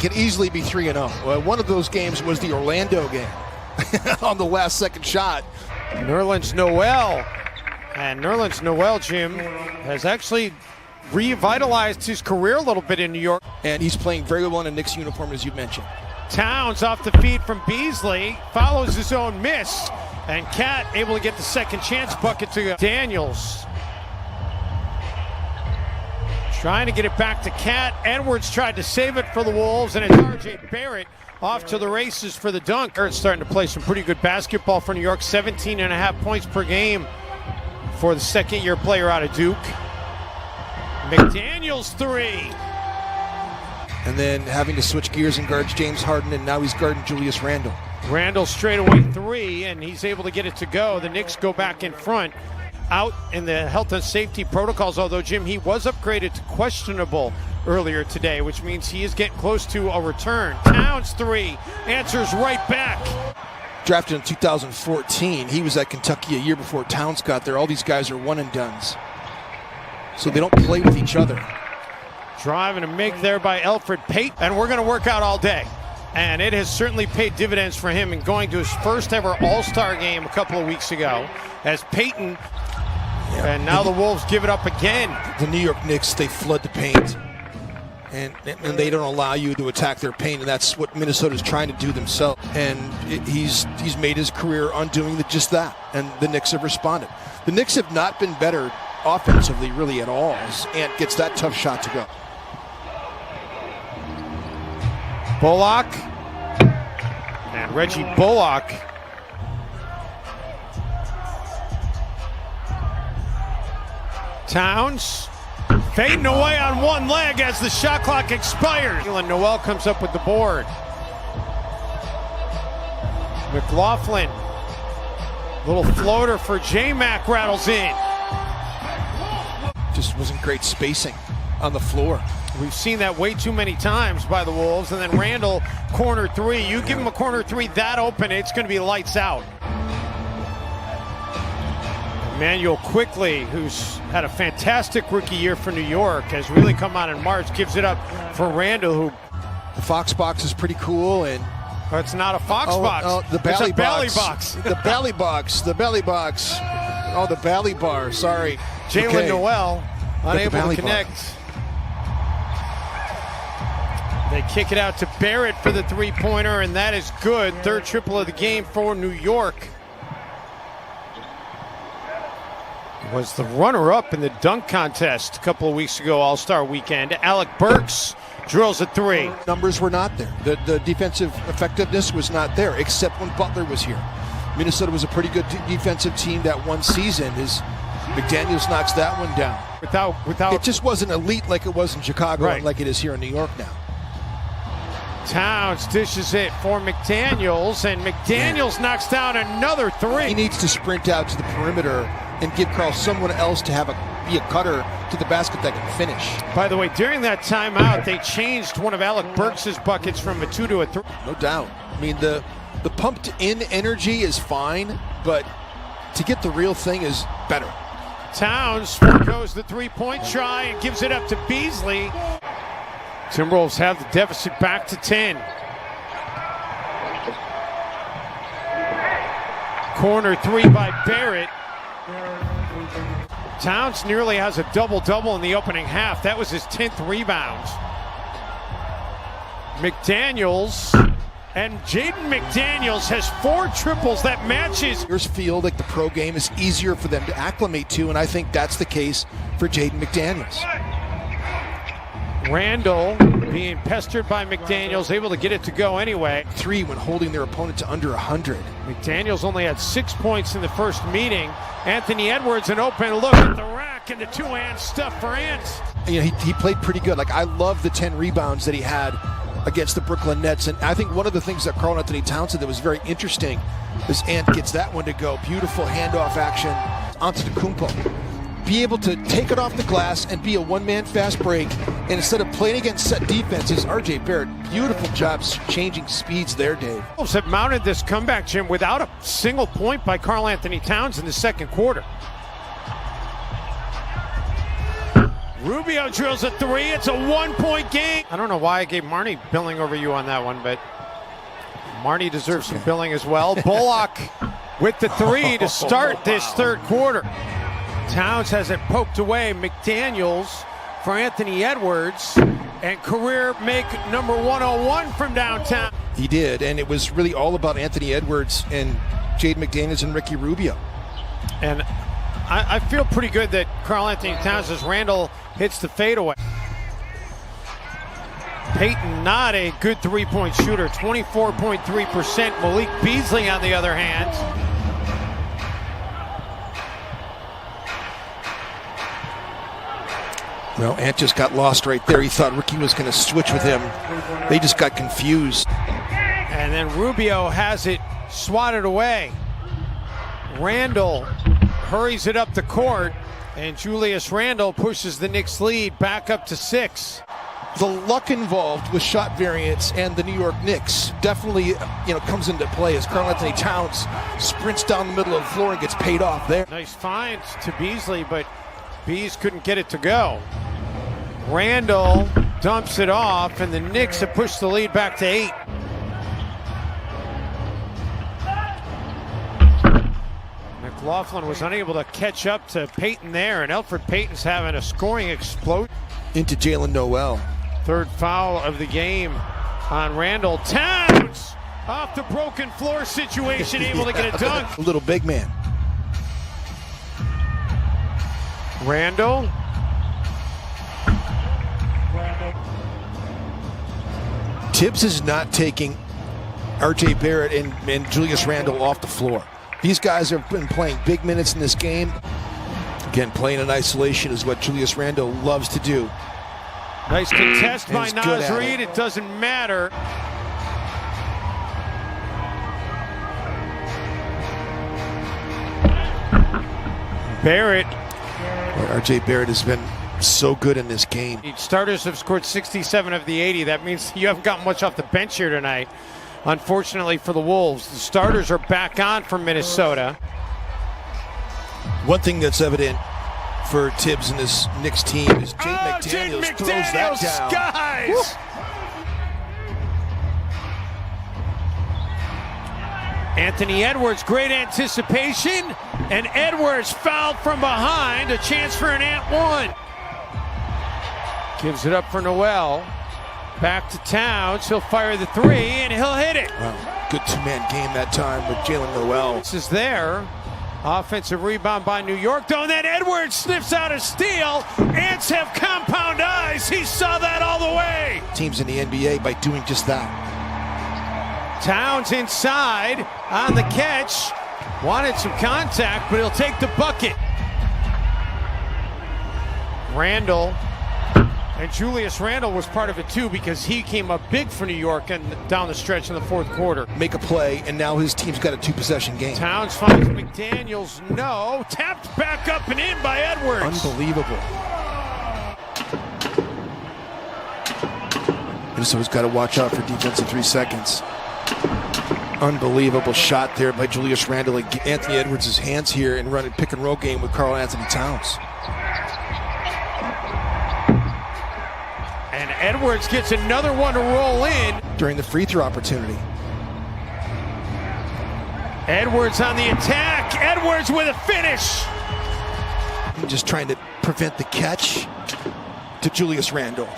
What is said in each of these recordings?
Can easily be 3-0. One of those games was the Orlando game on the last second shot. Nerlens Noel. And Nerlens Noel, Jim, has actually revitalized his career a little bit in New York. And he's playing very well in a Knicks uniform, as you mentioned. Towns off the feed from Beasley, follows his own miss. And Cat able to get the second chance bucket to Daniels. Trying to get it back to Cat. Edwards tried to save it for the Wolves, and it's R.J. Barrett off to the races for the dunk. Barrett's starting to play some pretty good basketball for New York. 17.5 points per game for the second-year player out of Duke. McDaniels three. And then having to switch gears and guard James Harden, and now he's guarding Julius Randle. Randle straightaway three, and he's able to get it to go. The Knicks go back in front. Out in the health and safety protocols, although, Jim, he was upgraded to questionable earlier today, which means he is getting close to a return. Towns three, answers right back. Drafted in 2014. He was at Kentucky a year before Towns got there. All these guys are one-and-dones, so they don't play with each other. Driving a make there by Elfrid Payton, and we're going to work out all day. And it has certainly paid dividends for him in going to his first ever All-Star game a couple of weeks ago as Payton. And now the Wolves give it up again. The New York Knicks, they flood the paint, and they don't allow you to attack their paint, and that's what Minnesota's trying to do themselves. And he's made his career on doing just that, and the Knicks have responded. The Knicks have not been better offensively really at all as Ant gets that tough shot to go. Bullock and Reggie Bullock. Towns fading away on one leg as the shot clock expires. Noel comes up with the board. McLaughlin, little floater for J-Mac, rattles in. Just wasn't great spacing on the floor. We've seen that way too many times by the Wolves. And then Randle, corner three. You give him a corner three that open, it's going to be lights out. Emmanuel Quickly, who's had a fantastic rookie year for New York, has really come on in March, gives it up for Randle, who... The Fox box is pretty cool, and... It's not a Fox box. The belly it's a box. belly box. The belly box. The belly box. Oh, the belly bar. Sorry. Jalen Noel unable to connect. They kick it out to Barrett for the three-pointer, and that is good. Third triple of the game for New York. Was the runner-up in the dunk contest a couple of weeks ago, All-Star Weekend. Alec Burks drills a three. Numbers were not there. The defensive effectiveness was not there, except when Butler was here. Minnesota was a pretty good defensive team that one season. McDaniels knocks that one down. Without it just wasn't elite like it was in Chicago, right, and like it is here in New York now. Towns dishes it for McDaniels, and McDaniels knocks down another three. He needs to sprint out to the perimeter and give Carl someone else to be a cutter to the basket that can finish. By the way, during that timeout, they changed one of Alec Burks' buckets from a 2 to a 3. No doubt. I mean, the pumped-in energy is fine, but to get the real thing is better. Towns goes the three-point try and gives it up to Beasley. Timberwolves have the deficit back to 10. Corner three by Barrett. Towns nearly has a double-double in the opening half. That was his 10th rebound. McDaniels, and Jaden McDaniels has 4 triples. That matches. Players feel like the pro game is easier for them to acclimate to, and I think that's the case for Jaden McDaniels. Randle being pestered by McDaniels, able to get it to go anyway. 3 when holding their opponent to under 100. McDaniels only had 6 points in the first meeting. Anthony Edwards, an open look at the rack, and the two-hand stuff for Ant. You know, he played pretty good. Like, I love the 10 rebounds that he had against the Brooklyn Nets, and I think one of the things that Karl Anthony Towns did that was very interesting is Ant gets that one to go. Beautiful handoff action onto the Antetokounmpo. Be able to take it off the glass and be a one-man fast break, and instead of playing against set defenses, R.J. Barrett, beautiful job changing speeds there, Dave. Wolves have mounted this comeback, Jim, without a single point by Karl Anthony Towns in the second quarter. Rubio drills a three. It's a 1-point game. I don't know why I gave Marnie billing over you on that one, but Marnie deserves some billing as well. Bullock with the three to start this third quarter. Towns has it poked away. McDaniels for Anthony Edwards, and career make number 101 from downtown. He did, and it was really all about Anthony Edwards and Jade McDaniels and Ricky Rubio. And I feel pretty good that Karl Anthony Towns, as Randall hits the fadeaway. Payton not a good three-point shooter, 24.3%. Malik Beasley on the other hand. Well, Ant just got lost right there. He thought Ricky was going to switch with him. They just got confused. And then Rubio has it swatted away. Randall hurries it up the court, and Julius Randle pushes the Knicks lead back up to 6. The luck involved with shot variance and the New York Knicks definitely, comes into play as Karl Anthony Towns sprints down the middle of the floor and gets paid off there. Nice find to Beasley, but Bees couldn't get it to go. Randall dumps it off, and the Knicks have pushed the lead back to 8. McLaughlin was unable to catch up to Payton there, and Elfrid Payton's having a scoring explosion. Into Jalen Noel. Third foul of the game on Randall. Towns off the broken floor situation, able to get a dunk. A little big man. Randall. Tibbs is not taking R.J. Barrett and Julius Randle off the floor. These guys have been playing big minutes in this game. Again, playing in isolation is what Julius Randle loves to do. Nice contest by He's good Naz at Reid. It doesn't matter. Barrett. R.J. Barrett has been so good in this game. Starters have scored 67 of the 80. That means you haven't gotten much off the bench here tonight. Unfortunately for the Wolves, the starters are back on for Minnesota. One thing that's evident for Tibbs and his Knicks team is Jade McDaniels throws that down. Skies! Anthony Edwards, great anticipation, and Edwards fouled from behind. A chance for an Ant one. Gives it up for Noel. Back to Towns. He'll fire the three, and he'll hit it. Wow. Good two-man game that time with Jalen Noel. This is there. Offensive rebound by New York, though, and then Edwards sniffs out a steal. Ants have compound eyes. He saw that all the way. Teams in the NBA by doing just that. Towns inside on the catch. Wanted some contact, but he'll take the bucket. Randall. And Julius Randle was part of it too, because he came up big for New York and down the stretch in the fourth quarter. Make a play, and now his team's got a two-possession game. Towns finds McDaniels. No. Tapped back up and in by Edwards. Unbelievable. Minnesota's got to watch out for defensive 3 seconds. Unbelievable shot there by Julius Randle. Anthony Edwards' hands here and running pick and roll game with Karl Anthony Towns. And Edwards gets another one to roll in. During the free throw opportunity. Edwards on the attack. Edwards with a finish. Just trying to prevent the catch to Julius Randle.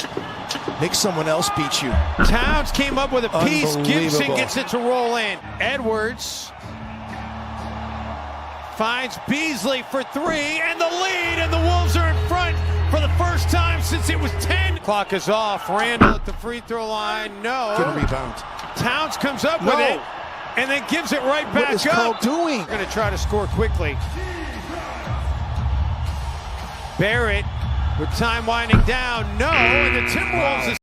Make someone else beat you. Towns came up with a piece. Gibson gets it to roll in. Edwards finds Beasley for three, and the lead, and the Wolves are in front for the first time since it was 10. Clock is off. Randall at the free throw line. No. Good rebound. Towns comes up with it and then gives it right back up. What is Karl doing? We're going to try to score quickly. Barrett with time winding down. No, and the Timberwolves